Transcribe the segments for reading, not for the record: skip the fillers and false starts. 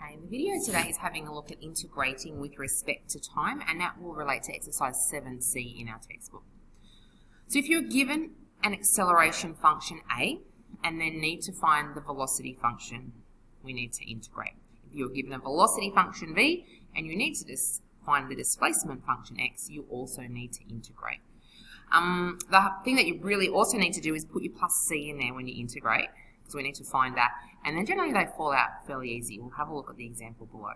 Okay, the video today is having a look at integrating with respect to time, and that will relate to exercise 7C in our textbook. So if you're given an acceleration function A and then need to find the velocity function, we need to integrate. If you're given a velocity function V and you need to find the displacement function X, you also need to integrate. The thing that you really also need to do is put your plus C in there when you integrate, because we need to find that. And then generally they fall out fairly easy. We'll have a look at the example below.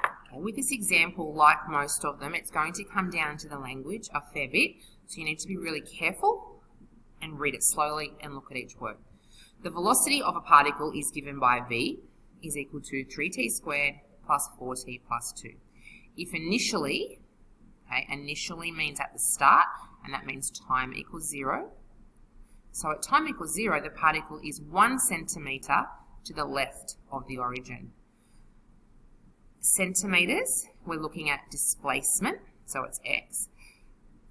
Okay, with this example, like most of them, it's going to come down to the language a fair bit. So you need to be really careful and read it slowly and look at each word. The velocity of a particle is given by V is equal to 3t squared plus 4t plus 2. If initially, okay, initially means at the start, and that means time equals 0. So at time equals 0, the particle is 1 centimetre to the left of the origin. Centimetres, we're looking at displacement, so it's x.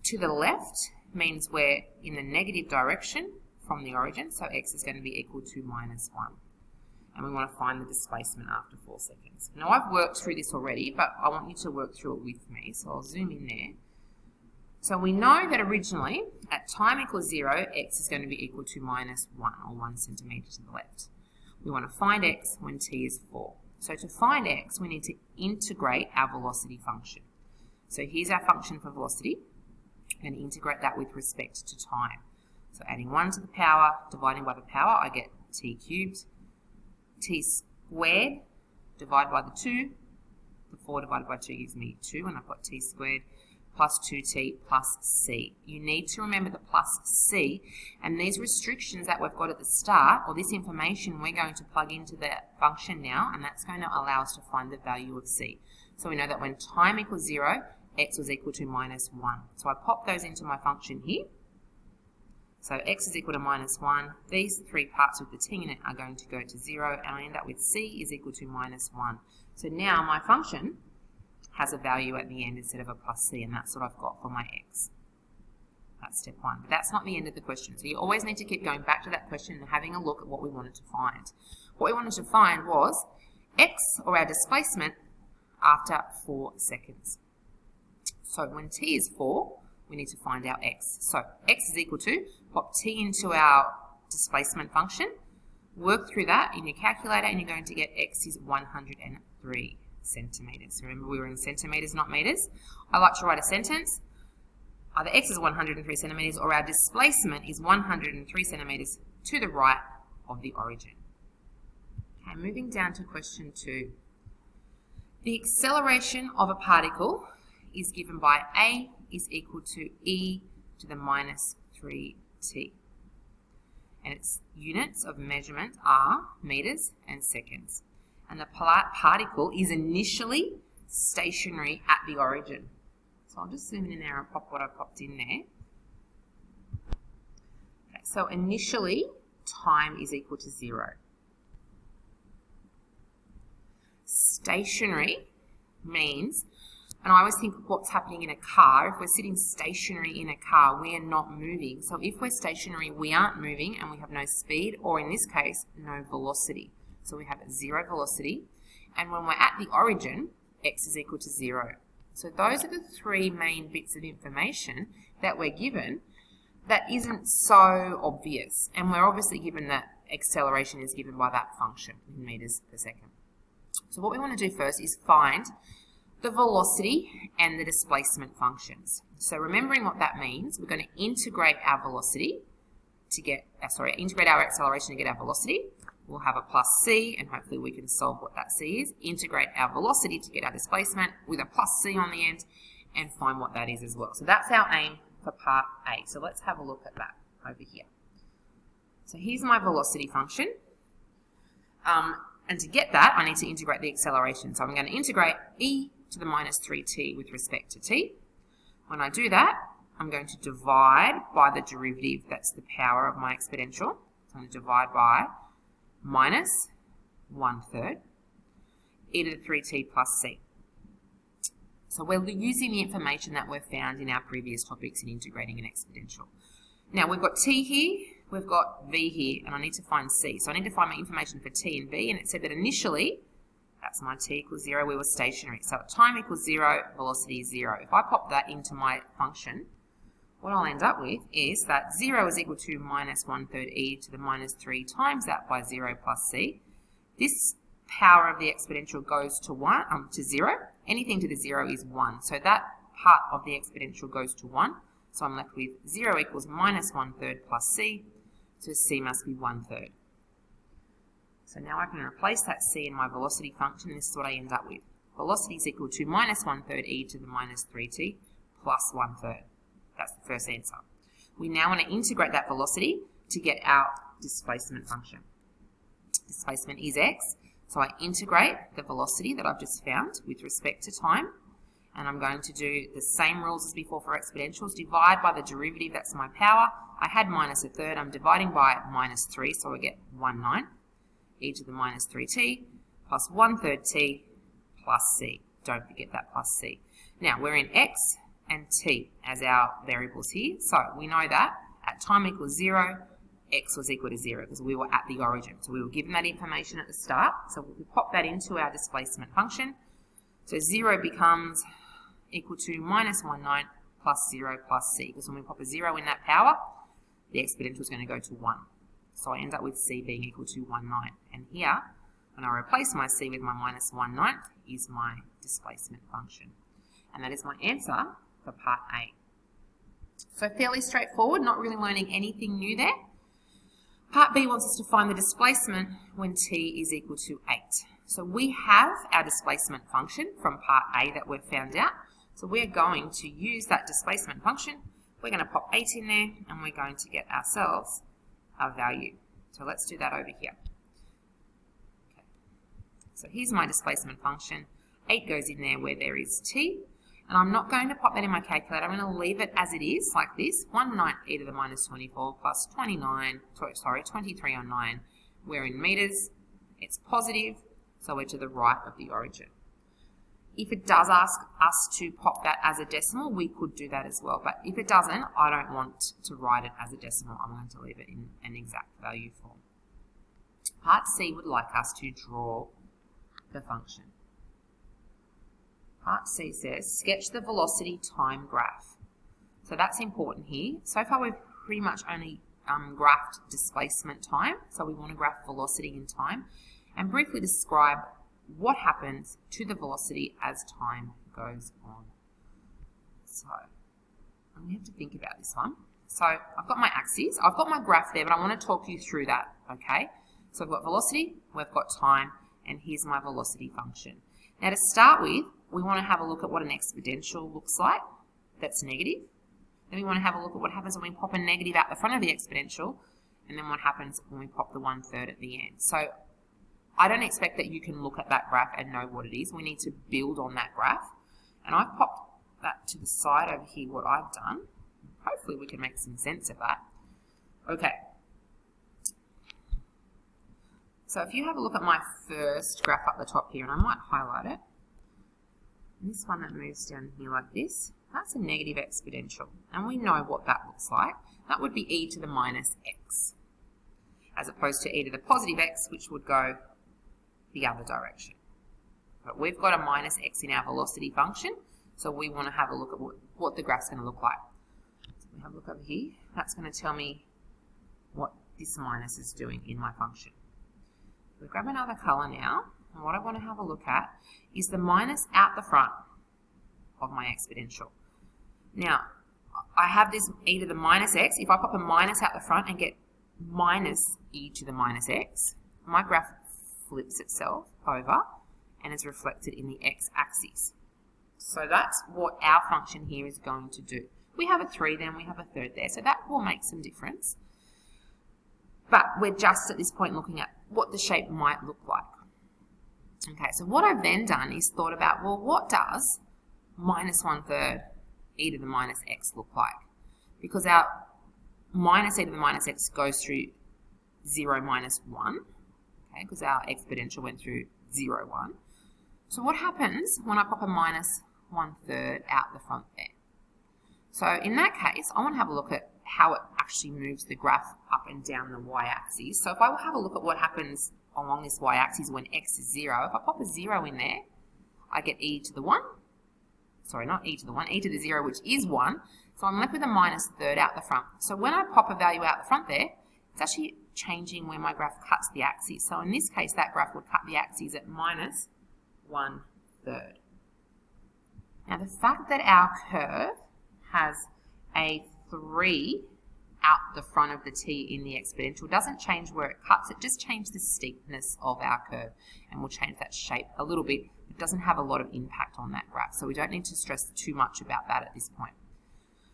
To the left means we're in the negative direction from the origin, so x is going to be equal to minus 1. And we want to find the displacement after 4 seconds. Now I've worked through this already, but I want you to work through it with me, so I'll zoom in there. So we know that originally, at time equals 0, x is going to be equal to minus 1, or 1 centimetre to the left. We want to find x when t is 4. So to find x, we need to integrate our velocity function. So here's our function for velocity, and integrate that with respect to time. So adding 1 to the power, dividing by the power, I get t cubed. T squared, divided by the 2. The 4 divided by 2 gives me 2, and I've got t squared plus 2t plus c. You need to remember the plus c, and these restrictions that we've got at the start, or this information, we're going to plug into the function now, and that's going to allow us to find the value of c. So we know that when time equals 0, x was equal to minus 1. So I pop those into my function here. So x is equal to minus 1. These three parts with the t in it are going to go to 0, and I end up with c is equal to minus 1. So now my function has a value at the end instead of a plus c, and that's what I've got for my x. That's step 1. But that's not the end of the question. So you always need to keep going back to that question and having a look at what we wanted to find. What we wanted to find was x, or our displacement, after 4 seconds. So when t is 4, we need to find our x. So x is equal to, pop t into our displacement function, work through that in your calculator, and you're going to get x is 103 centimetres. Remember, we were in centimetres, not metres. I like to write a sentence. Either x is 103 centimetres, or our displacement is 103 centimetres to the right of the origin. Okay, moving down to question 2. The acceleration of a particle is given by A is equal to e to the minus 3t. And its units of measurement are metres and seconds. And the particle is initially stationary at the origin. So I'll just zoom in there and pop what I popped in there. Okay, so initially, time is equal to 0. Stationary means, and I always think of what's happening in a car. If we're sitting stationary in a car, we are not moving. So if we're stationary, we aren't moving, and we have no speed, or in this case, no velocity. So we have 0 velocity, and when we're at the origin, x is equal to 0. So those are the 3 main bits of information that we're given that isn't so obvious, and we're obviously given that acceleration is given by that function in metres per second. So what we want to do first is find the velocity and the displacement functions. So remembering what that means, we're going to integrate our velocity to get, integrate our acceleration to get our velocity. We'll have a plus c, and hopefully we can solve what that c is. Integrate our velocity to get our displacement with a plus c on the end, and find what that is as well. So that's our aim for part A. So let's have a look at that over here. So here's my velocity function. And to get that, I need to integrate the acceleration. So I'm going to integrate e to the minus 3t with respect to t. When I do that, I'm going to divide by the derivative, that's the power of my exponential. So I'm going to divide by minus 1/3 e to the 3t plus c. So we're using the information that we've found in our previous topics in integrating an exponential. Now we've got t here, we've got v here, and I need to find c. So I need to find my information for t and v, and it said that initially That's my t equals 0. We were stationary. So at time equals 0, velocity is 0. If I pop that into my function, what I'll end up with is that 0 is equal to minus 1/3 e to the minus 3 times that by 0 plus c. This power of the exponential goes to 0. Anything to the 0 is 1. So that part of the exponential goes to 1. So I'm left with 0 equals minus 1/3 plus c. So c must be 1/3. So now I can replace that c in my velocity function. This is what I end up with. Velocity is equal to minus 1/3 e to the minus 3t plus 1/3. That's the first answer. We now want to integrate that velocity to get our displacement function. Displacement is x, so I integrate the velocity that I've just found with respect to time, and I'm going to do the same rules as before for exponentials. Divide by the derivative, that's my power. I had minus 1/3, I'm dividing by minus 3, so I get 1/9, e to the minus 3t plus 1/3 t plus c. Don't forget that plus c. Now, we're in x and t as our variables here. So we know that at time equals 0, x was equal to 0 because we were at the origin. So we were given that information at the start. So we pop that into our displacement function. So 0 becomes equal to minus 1/9 plus 0 plus c. Because when we pop a 0 in that power, the exponential is going to go to 1. So I end up with c being equal to 1/9. And here, when I replace my c with my minus 1/9, is my displacement function. And that is my answer for part A. So fairly straightforward, not really learning anything new there. Part B wants us to find the displacement when t is equal to 8. So we have our displacement function from part A that we've found out. So we're going to use that displacement function. We're going to pop 8 in there and we're going to get ourselves our value. So let's do that over here. Okay. So here's my displacement function. 8 goes in there where there is t. And I'm not going to pop that in my calculator. I'm going to leave it as it is, like this. 1/9 e to the minus 24 plus 23 on 9. We're in meters. It's positive, so we're to the right of the origin. If it does ask us to pop that as a decimal, we could do that as well. But if it doesn't, I don't want to write it as a decimal. I'm going to leave it in an exact value form. Part C would like us to draw the function. Part C says, sketch the velocity time graph. So that's important here. So far we've pretty much only graphed displacement time. So we want to graph velocity in time and briefly describe what happens to the velocity as time goes on. So we have to think about this one. So I've got my axes, I've got my graph there, but I want to talk you through that, okay? So I've got velocity, we've got time, and here's my velocity function. Now to start with, we want to have a look at what an exponential looks like. That's negative. Then we want to have a look at what happens when we pop a negative out the front of the exponential, and then what happens when we pop the 1/3 at the end. So I don't expect that you can look at that graph and know what it is. We need to build on that graph. And I've popped that to the side over here, what I've done. Hopefully we can make some sense of that. Okay. So if you have a look at my first graph up the top here, and I might highlight it. This one that moves down here like this, that's a negative exponential. And we know what that looks like. That would be e to the minus x, as opposed to e to the positive x, which would go the other direction. But we've got a minus x in our velocity function, so we want to have a look at what the graph's going to look like. So we have a look over here. That's going to tell me what this minus is doing in my function. We'll grab another colour now, and what I want to have a look at is the minus out the front of my exponential. Now, I have this e to the minus x. If I pop a minus out the front and get minus e to the minus x, my graph flips itself over and is reflected in the x-axis. So that's what our function here is going to do. We have a 3 then, we have a 3rd there, so that will make some difference. But we're just at this point looking at what the shape might look like. Okay, so what I've then done is thought about, well, what does minus 1/3 e to the minus x look like? Because our minus e to the minus x goes through 0, minus 1, okay, because our exponential went through 0, 1. So what happens when I pop a minus 1/3 out the front there? So in that case, I want to have a look at how it actually moves the graph up and down the y-axis. So if I will have a look at what happens along this y-axis when x is 0, if I pop a 0 in there, I get e to the 1. Sorry, not e to the 1, e to the 0, which is 1. So I'm left with a minus third out the front. So when I pop a value out the front there, it's actually changing where my graph cuts the axis. So in this case, that graph would cut the axis at minus 1/3. Now the fact that our curve has a 3 out the front of the t in the exponential doesn't change where it cuts, it just changes the steepness of our curve, and we'll change that shape a little bit. It doesn't have a lot of impact on that graph, so we don't need to stress too much about that at this point.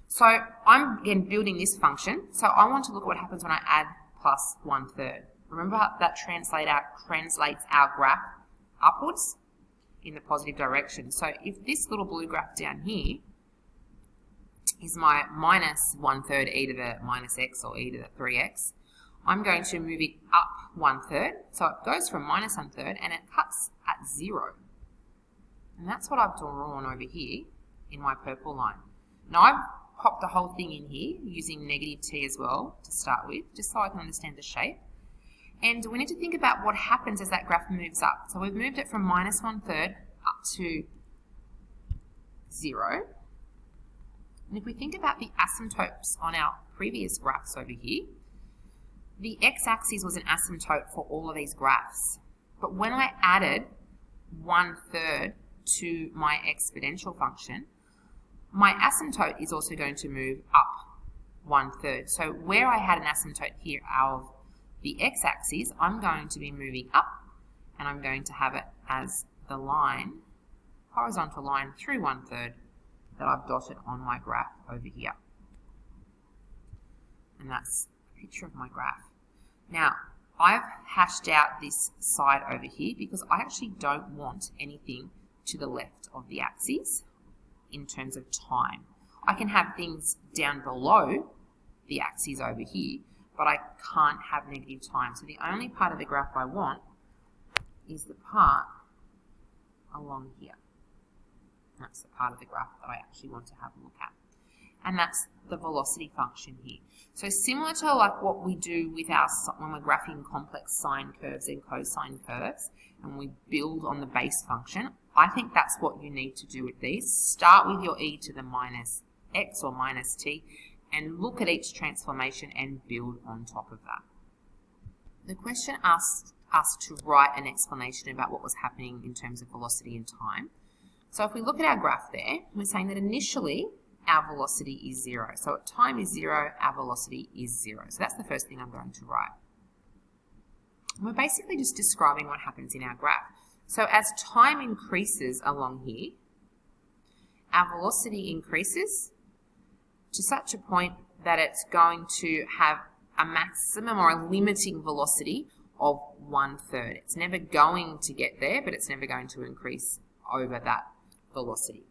So I'm again building this function, so I want to look at what happens when I add plus 1/3. Remember how that translates our graph upwards in the positive direction. So if this little blue graph down here is my minus 1/3 e to the minus x or e to the 3x, I'm going to move it up 1/3. So it goes from minus 1/3 and it cuts at 0. And that's what I've drawn over here in my purple line. Now I've popped the whole thing in here using negative t as well to start with, just so I can understand the shape. And we need to think about what happens as that graph moves up. So we've moved it from minus 1/3 up to 0. And if we think about the asymptotes on our previous graphs over here, the x-axis was an asymptote for all of these graphs. But when I added 1/3 to my exponential function, my asymptote is also going to move up 1/3. So where I had an asymptote here of the x-axis, I'm going to be moving up, and I'm going to have it as the line, horizontal line through 1/3 that I've dotted on my graph over here. And that's a picture of my graph. Now, I've hashed out this side over here because I actually don't want anything to the left of the axis in terms of time. I can have things down below the axis over here, but I can't have negative time. So the only part of the graph I want is the part along here. That's the part of the graph that I actually want to have a look at. And that's the velocity function here. So similar to like what we do with our, when we're graphing complex sine curves and cosine curves, and we build on the base function, I think that's what you need to do with these. Start with your e to the minus x or minus t, and look at each transformation and build on top of that. The question asked us to write an explanation about what was happening in terms of velocity and time. So if we look at our graph there, we're saying that initially our velocity is 0. So at time is 0, our velocity is 0. So that's the first thing I'm going to write. And we're basically just describing what happens in our graph. So as time increases along here, our velocity increases to such a point that it's going to have a maximum or a limiting velocity of 1/3. It's never going to get there, but it's never going to increase over that velocity.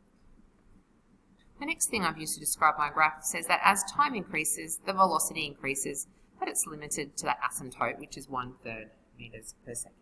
The next thing I've used to describe my graph says that as time increases, the velocity increases, but it's limited to that asymptote, which is 1/3 meters per second.